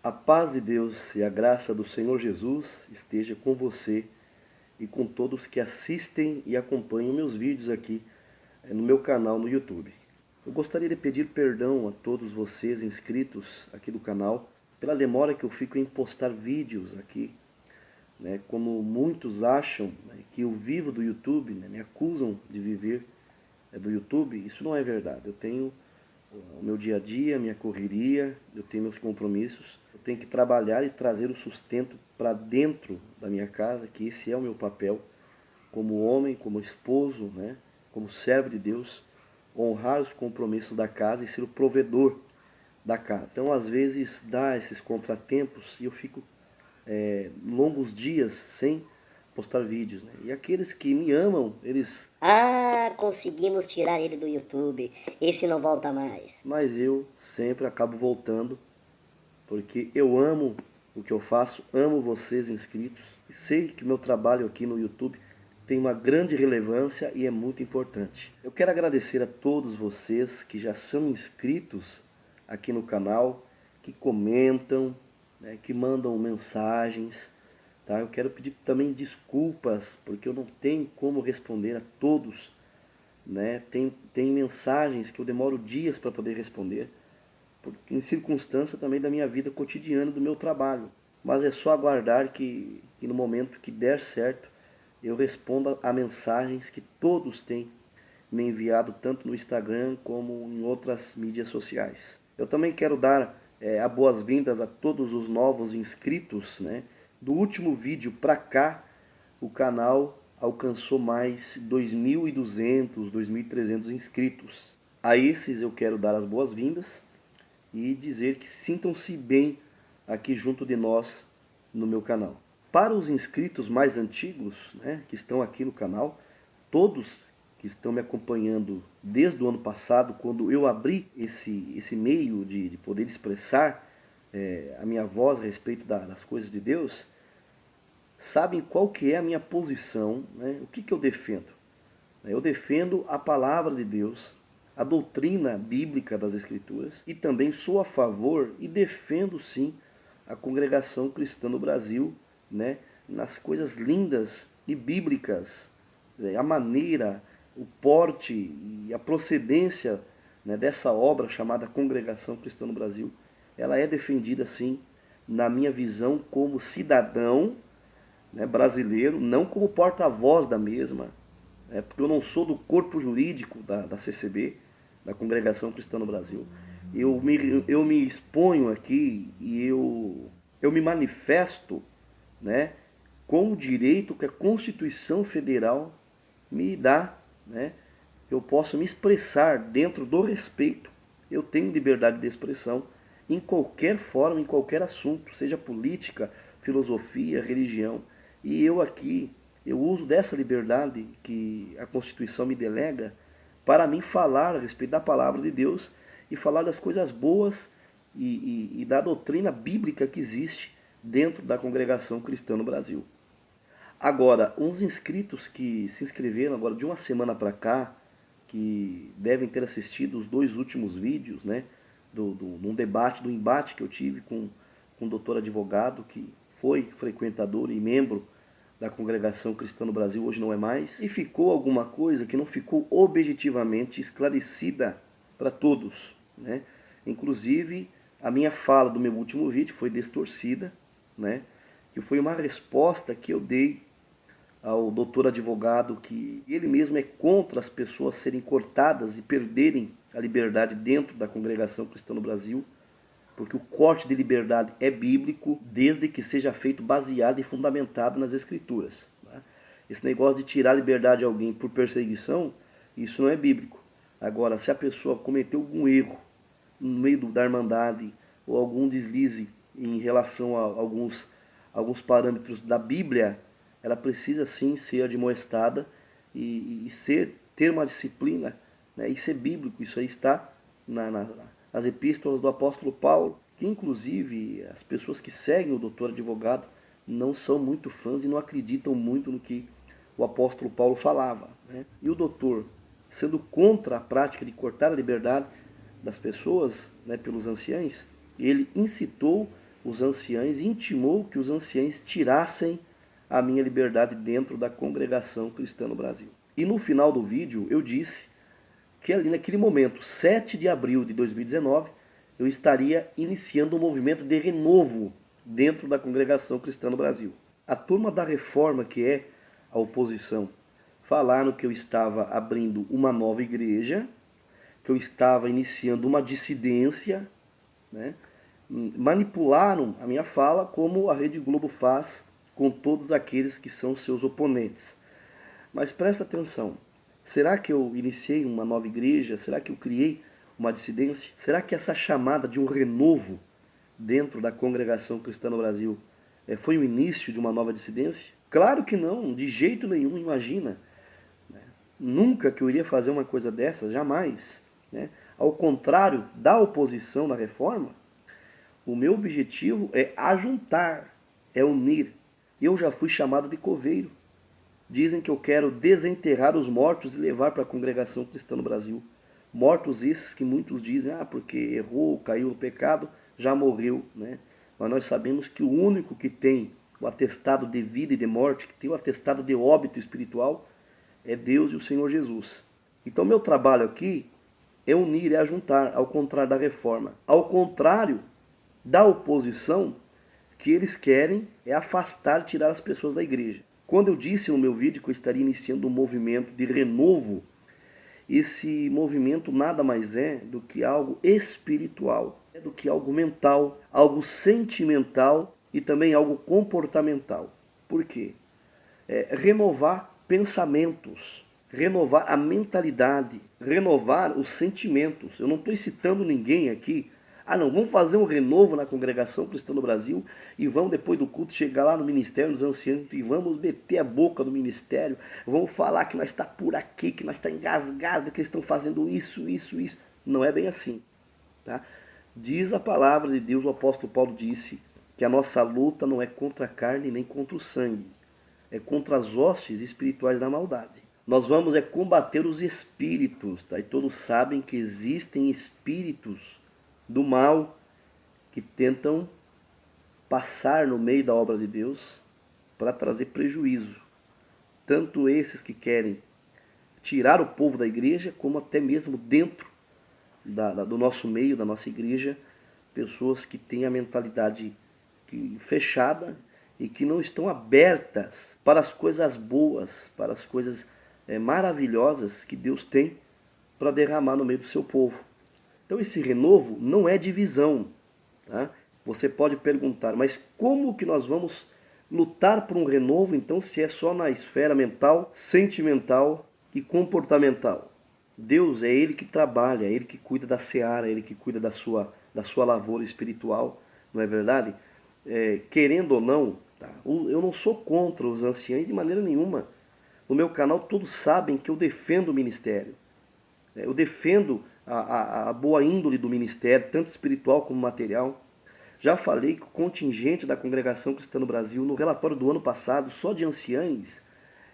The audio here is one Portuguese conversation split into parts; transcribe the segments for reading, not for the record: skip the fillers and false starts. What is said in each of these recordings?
A paz de Deus e a graça do Senhor Jesus esteja com você e com todos que assistem e acompanham meus vídeos aqui no meu canal no YouTube. Eu gostaria de pedir perdão a todos vocês inscritos aqui do canal pela demora que eu fico em postar vídeos aqui, né? Como muitos acham, né, que eu vivo do YouTube, né, me acusam de viver do YouTube. Isso não é verdade. Eu tenho o meu dia a dia, minha correria, eu tenho meus compromissos, eu tenho que trabalhar e trazer o sustento para dentro da minha casa, que esse é o meu papel como homem, como esposo, né, como servo de Deus, honrar os compromissos da casa e ser o provedor da casa. Então, às vezes, dá esses contratempos e eu fico longos dias sem postar vídeos, né? E aqueles que me amam, eles... Conseguimos tirar ele do YouTube. Esse não volta mais. Mas eu sempre acabo voltando, porque eu amo o que eu faço, amo vocês inscritos. E sei que o meu trabalho aqui no YouTube tem uma grande relevância e é muito importante. Eu quero agradecer a todos vocês que já são inscritos aqui no canal, que comentam, né, que mandam mensagens. Tá? Eu quero pedir também desculpas, porque eu não tenho como responder a todos, né? Tem mensagens que eu demoro dias para poder responder, porque em circunstância também da minha vida cotidiana, do meu trabalho. Mas é só aguardar que no momento que der certo, eu responda a mensagens que todos têm me enviado, tanto no Instagram como em outras mídias sociais. Eu também quero dar as boas-vindas a todos os novos inscritos, né? Do último vídeo para cá, o canal alcançou mais 2.200, 2.300 inscritos. A esses eu quero dar as boas-vindas e dizer que sintam-se bem aqui junto de nós no meu canal. Para os inscritos mais antigos, né, que estão aqui no canal, todos que estão me acompanhando desde o ano passado, quando eu abri esse meio de poder expressar a minha voz a respeito das coisas de Deus, sabem qual que é a minha posição, né? O que eu defendo? Eu defendo a palavra de Deus, a doutrina bíblica das Escrituras, e também sou a favor e defendo sim a congregação cristã no Brasil, né? Nas coisas lindas e bíblicas, a maneira, o porte e a procedência, né, dessa obra chamada Congregação Cristã no Brasil, ela é defendida sim, na minha visão, como cidadão, né, brasileiro, não como porta-voz da mesma, porque eu não sou do corpo jurídico da CCB, da Congregação Cristã no Brasil. Eu me exponho aqui e eu me manifesto, né, com o direito que a Constituição Federal me dá, né, que eu posso me expressar dentro do respeito. Eu tenho liberdade de expressão em qualquer forma, em qualquer assunto, seja política, filosofia, religião. E eu aqui, eu uso dessa liberdade que a Constituição me delega para mim falar a respeito da palavra de Deus e falar das coisas boas e da doutrina bíblica que existe dentro da congregação cristã no Brasil. Agora, uns inscritos que se inscreveram agora de uma semana para cá, que devem ter assistido os 2 últimos vídeos, né, num debate, do embate que eu tive com um doutor advogado que foi frequentador e membro da Congregação Cristã no Brasil, hoje não é mais, e ficou alguma coisa que não ficou objetivamente esclarecida para todos, né? Inclusive, a minha fala do meu último vídeo foi distorcida, né? Que foi uma resposta que eu dei ao doutor advogado, que ele mesmo é contra as pessoas serem cortadas e perderem a liberdade dentro da Congregação Cristã no Brasil, porque o corte de liberdade é bíblico, desde que seja feito baseado e fundamentado nas Escrituras. Tá? Esse negócio de tirar a liberdade de alguém por perseguição, isso não é bíblico. Agora, se a pessoa cometeu algum erro no meio da irmandade, ou algum deslize em relação a alguns parâmetros da Bíblia, ela precisa sim ser admoestada e ter uma disciplina, né, e ser bíblico. Isso aí está nas epístolas do apóstolo Paulo, que inclusive as pessoas que seguem o doutor advogado não são muito fãs e não acreditam muito no que o apóstolo Paulo falava, né? E o doutor, sendo contra a prática de cortar a liberdade das pessoas, né, pelos anciães, ele incitou os anciães, intimou que os anciães tirassem a minha liberdade dentro da Congregação Cristã no Brasil. E no final do vídeo eu disse que ali naquele momento, 7 de abril de 2019, eu estaria iniciando um movimento de renovo dentro da Congregação Cristã no Brasil. A turma da Reforma, que é a oposição, falaram que eu estava abrindo uma nova igreja, que eu estava iniciando uma dissidência, né? Manipularam a minha fala como a Rede Globo faz com todos aqueles que são seus oponentes. Mas presta atenção, será que eu iniciei uma nova igreja? Será que eu criei uma dissidência? Será que essa chamada de um renovo dentro da Congregação Cristã no Brasil foi o início de uma nova dissidência? Claro que não, de jeito nenhum, imagina. Nunca que eu iria fazer uma coisa dessa, jamais. Ao contrário da oposição da reforma, o meu objetivo é ajuntar, é unir. Eu já fui chamado de coveiro. Dizem que eu quero desenterrar os mortos e levar para a Congregação Cristã no Brasil. Mortos esses que muitos dizem, porque errou, caiu no pecado, já morreu, né? Mas nós sabemos que o único que tem o atestado de vida e de morte, que tem o atestado de óbito espiritual, é Deus e o Senhor Jesus. Então meu trabalho aqui é unir, é ajuntar, ao contrário da reforma. Ao contrário da oposição, que eles querem é afastar, tirar as pessoas da igreja. Quando eu disse no meu vídeo que eu estaria iniciando um movimento de renovo, esse movimento nada mais é do que algo espiritual, do que algo mental, algo sentimental e também algo comportamental. Por quê? Renovar pensamentos, renovar a mentalidade, renovar os sentimentos. Eu não estou citando ninguém aqui. Não, vamos fazer um renovo na Congregação Cristã no Brasil e vamos depois do culto chegar lá no Ministério dos Anciãos e vamos meter a boca no ministério, vamos falar que nós está por aqui, que nós está engasgado, que eles estão fazendo isso. Não é bem assim. Tá? Diz a palavra de Deus, o apóstolo Paulo disse que a nossa luta não é contra a carne nem contra o sangue, é contra as hostes espirituais da maldade. Nós vamos combater os espíritos, tá? E todos sabem que existem espíritos do mal que tentam passar no meio da obra de Deus para trazer prejuízo. Tanto esses que querem tirar o povo da igreja, como até mesmo dentro do nosso meio, da nossa igreja, pessoas que têm a mentalidade fechada e que não estão abertas para as coisas boas, para as coisas maravilhosas que Deus tem para derramar no meio do seu povo. Então esse renovo não é divisão. Tá? Você pode perguntar, mas como que nós vamos lutar por um renovo, então, se é só na esfera mental, sentimental e comportamental? Deus é Ele que trabalha, é Ele que cuida da seara, é Ele que cuida da sua lavoura espiritual, não é verdade? Querendo ou não, tá? Eu não sou contra os anciãos de maneira nenhuma. No meu canal todos sabem que eu defendo o ministério. Eu defendo a boa índole do ministério, tanto espiritual como material. Já falei que o contingente da Congregação Cristã no Brasil, no relatório do ano passado, só de anciães,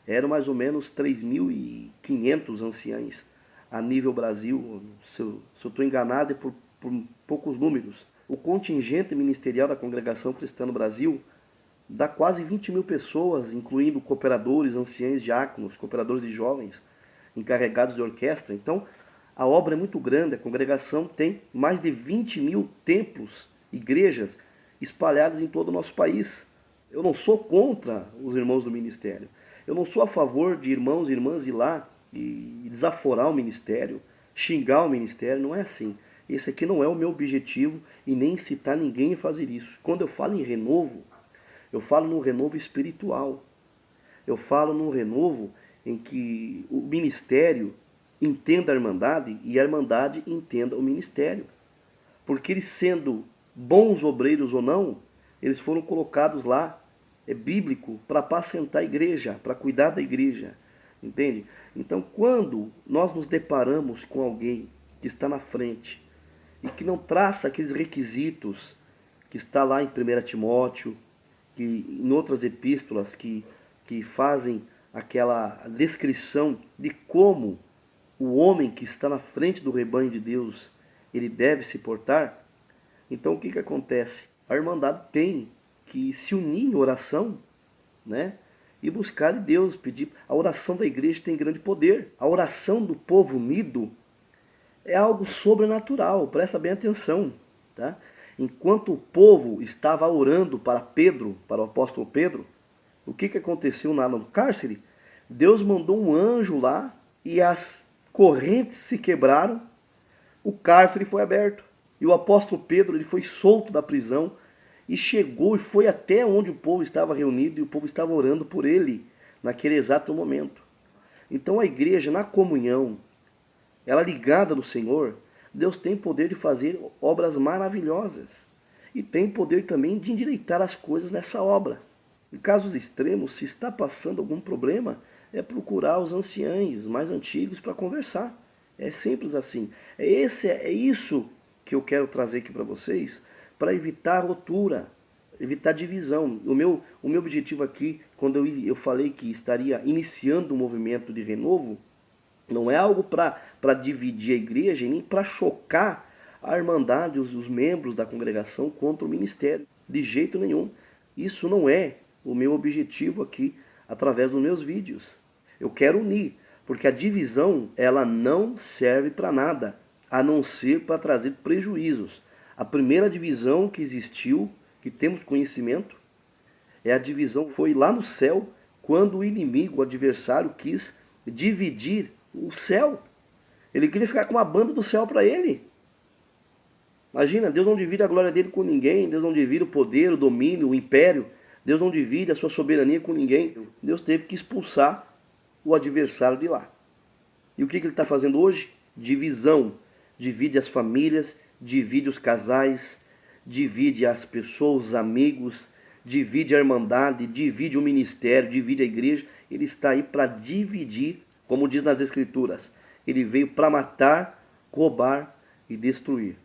eram mais ou menos 3.500 anciães a nível Brasil. Se eu estou enganado, é por poucos números. O contingente ministerial da Congregação Cristã no Brasil dá quase 20 mil pessoas, incluindo cooperadores, anciães, diáconos, cooperadores de jovens, encarregados de orquestra. Então, a obra é muito grande, a congregação tem mais de 20 mil templos, igrejas, espalhadas em todo o nosso país. Eu não sou contra os irmãos do ministério. Eu não sou a favor de irmãos e irmãs ir lá e desaforar o ministério, xingar o ministério, não é assim. Esse aqui não é o meu objetivo e nem incitar ninguém a fazer isso. Quando eu falo em renovo, eu falo num renovo espiritual. Eu falo num renovo em que o ministério entenda a Irmandade e a Irmandade entenda o ministério. Porque eles, sendo bons obreiros ou não, eles foram colocados lá, bíblico, para apacentar a igreja, para cuidar da igreja. Entende? Então, quando nós nos deparamos com alguém que está na frente e que não traça aqueles requisitos que está lá em 1 Timóteo, que em outras epístolas que fazem aquela descrição de como o homem que está na frente do rebanho de Deus, ele deve se portar, então o que acontece? a Irmandade tem que se unir em oração, né? E buscar de Deus, pedir. A oração da igreja tem grande poder. A oração do povo unido é algo sobrenatural, presta bem atenção, tá? Enquanto o povo estava orando para Pedro, para o apóstolo Pedro, o que aconteceu no cárcere? Deus mandou um anjo lá e as correntes se quebraram, o cárcere foi aberto. E o apóstolo Pedro ele foi solto da prisão e chegou e foi até onde o povo estava reunido e o povo estava orando por ele naquele exato momento. Então a igreja, na comunhão, ela ligada no Senhor, Deus tem poder de fazer obras maravilhosas. E tem poder também de endireitar as coisas nessa obra. Em casos extremos, se está passando algum problema, é procurar os anciães mais antigos para conversar. É simples assim. É isso que eu quero trazer aqui para vocês, para evitar rotura, evitar divisão. O meu objetivo aqui, quando eu falei que estaria iniciando um movimento de renovo, não é algo para dividir a igreja, nem para chocar a irmandade, os membros da congregação contra o ministério. De jeito nenhum. Isso não é o meu objetivo aqui, através dos meus vídeos. Eu quero unir, porque a divisão ela não serve para nada, a não ser para trazer prejuízos. A primeira divisão que existiu, que temos conhecimento, é a divisão foi lá no céu, quando o inimigo, o adversário, quis dividir o céu. Ele queria ficar com uma banda do céu para ele. Imagina, Deus não divide a glória dele com ninguém, Deus não divide o poder, o domínio, o império, Deus não divide a sua soberania com ninguém. Deus teve que expulsar o adversário de lá. E o que ele está fazendo hoje? Divisão. Divide as famílias, divide os casais, divide as pessoas, os amigos, divide a irmandade, divide o ministério, divide a igreja. Ele está aí para dividir, como diz nas Escrituras. Ele veio para matar, roubar e destruir.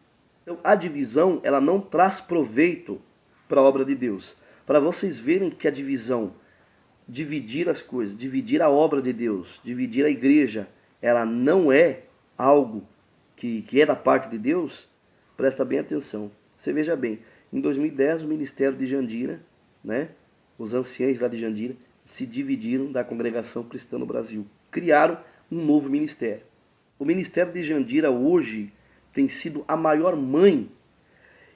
Então, a divisão, ela não traz proveito para a obra de Deus. Para vocês verem que a divisão, dividir as coisas, dividir a obra de Deus, dividir a igreja, ela não é algo que é da parte de Deus, presta bem atenção. Você veja bem, em 2010 o ministério de Jandira, né, os anciães lá de Jandira, se dividiram da congregação cristã no Brasil. Criaram um novo ministério. O ministério de Jandira hoje tem sido a maior mãe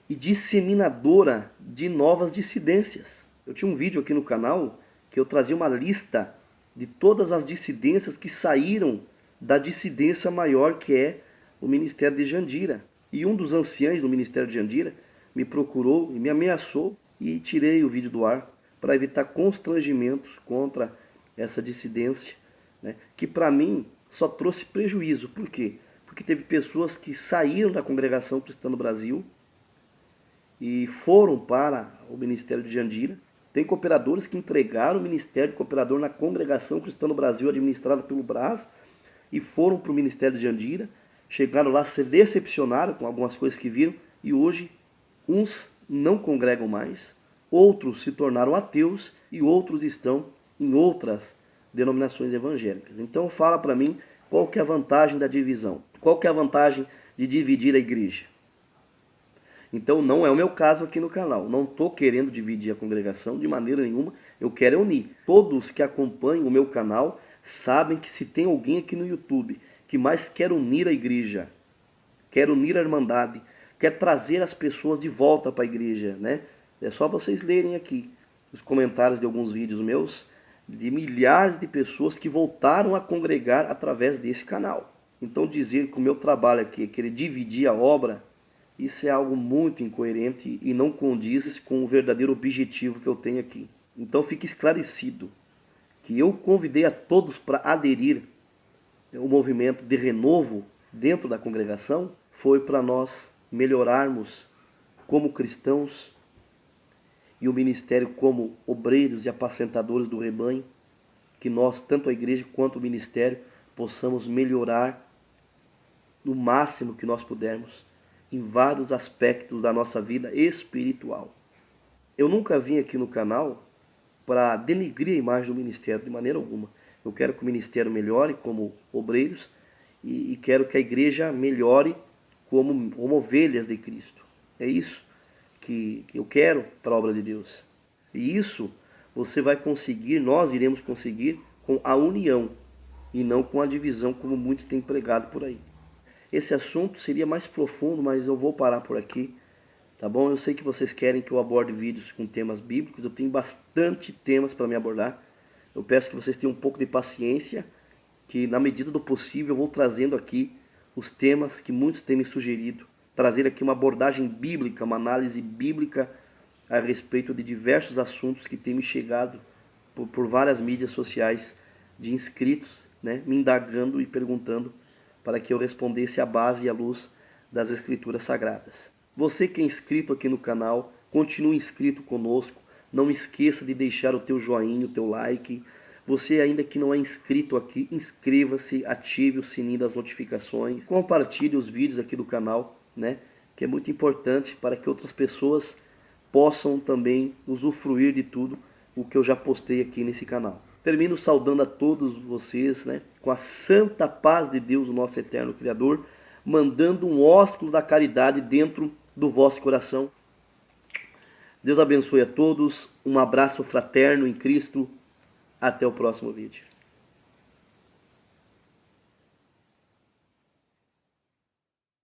e disseminadora de novas dissidências. Eu tinha um vídeo aqui no canal que eu trazia uma lista de todas as dissidências que saíram da dissidência maior que é o ministério de Jandira. E um dos anciães do ministério de Jandira me procurou e me ameaçou e tirei o vídeo do ar para evitar constrangimentos contra essa dissidência, né, que para mim só trouxe prejuízo. Por quê? Porque teve pessoas que saíram da congregação cristã no Brasil e foram para o ministério de Jandira. Tem cooperadores que entregaram o ministério de cooperador na congregação cristã no Brasil, administrada pelo Brás, e foram para o ministério de Jandira. Chegaram lá, se decepcionaram com algumas coisas que viram, e hoje uns não congregam mais, outros se tornaram ateus e outros estão em outras denominações evangélicas. Então fala para mim qual que é a vantagem da divisão, qual que é a vantagem de dividir a igreja. Então não é o meu caso aqui no canal, não estou querendo dividir a congregação de maneira nenhuma, eu quero unir. Todos que acompanham o meu canal sabem que se tem alguém aqui no YouTube que mais quer unir a igreja, quer unir a irmandade, quer trazer as pessoas de volta para a igreja, né? É só vocês lerem aqui os comentários de alguns vídeos meus, de milhares de pessoas que voltaram a congregar através desse canal. Então dizer que o meu trabalho aqui é querer dividir a obra, isso é algo muito incoerente e não condiz com o verdadeiro objetivo que eu tenho aqui. Então fique esclarecido que eu convidei a todos para aderir ao movimento de renovo dentro da congregação, foi para nós melhorarmos como cristãos e o ministério como obreiros e apacentadores do rebanho, que nós, tanto a igreja quanto o ministério, possamos melhorar no máximo que nós pudermos em vários aspectos da nossa vida espiritual. Eu nunca vim aqui no canal para denigrir a imagem do ministério de maneira alguma. Eu quero que o ministério melhore como obreiros e quero que a igreja melhore como ovelhas de Cristo. É isso que eu quero para a obra de Deus. E isso você vai conseguir, nós iremos conseguir com a união e não com a divisão, como muitos têm pregado por aí. Esse assunto seria mais profundo, mas eu vou parar por aqui, tá bom? Eu sei que vocês querem que eu aborde vídeos com temas bíblicos, eu tenho bastante temas para me abordar. Eu peço que vocês tenham um pouco de paciência, que na medida do possível eu vou trazendo aqui os temas que muitos têm me sugerido, trazer aqui uma abordagem bíblica, uma análise bíblica a respeito de diversos assuntos que têm me chegado por várias mídias sociais de inscritos, né, me indagando e perguntando para que eu respondesse à base e à luz das Escrituras Sagradas. Você que é inscrito aqui no canal, continue inscrito conosco, não esqueça de deixar o teu joinha, o teu like. Você ainda que não é inscrito aqui, inscreva-se, ative o sininho das notificações, compartilhe os vídeos aqui do canal, né, que é muito importante para que outras pessoas possam também usufruir de tudo o que eu já postei aqui nesse canal. Termino saudando a todos vocês, né, com a santa paz de Deus, o nosso eterno Criador, mandando um ósculo da caridade dentro do vosso coração. Deus abençoe a todos, um abraço fraterno em Cristo, até o próximo vídeo.